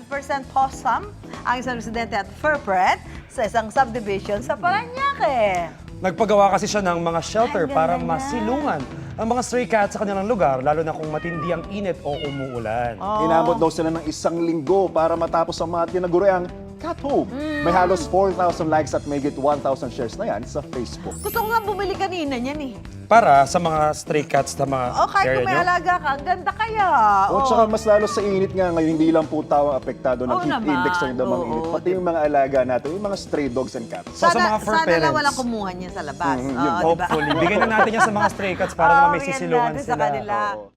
100% wholesome ang isang residente at fur pet sa isang subdivision sa Parañaque. Nagpagawa kasi siya ng mga shelter Ay, para ganda masilungan ang mga stray cats sa kanilang lugar, lalo na kung matindi ang init o umuulan. Inabot daw sila ng 1 linggo para matapos ang mga tinaguriang cat home. May halos 4,000 likes at may 1,000 shares na yan sa Facebook. Gusto ko nga bumili kanina niyan eh. Para sa mga stray cats na mga O kahit area kung may nyo. alaga ka, ang ganda kaya. O tsaka mas lalo sa init nga ngayon, hindi lang po tao ang apektado ng Oo heat naman. index ng damang Oo, init. Pati yung mga alaga natin, yung mga stray dogs and cats. So, sa mga fur sana lang parents. walang kumuha niya sa labas. yun. Oo, diba? Hopefully. Bigyan na natin yan sa mga stray cats para naman may bigyan sisilungan natin sila. sa kanila. Oo.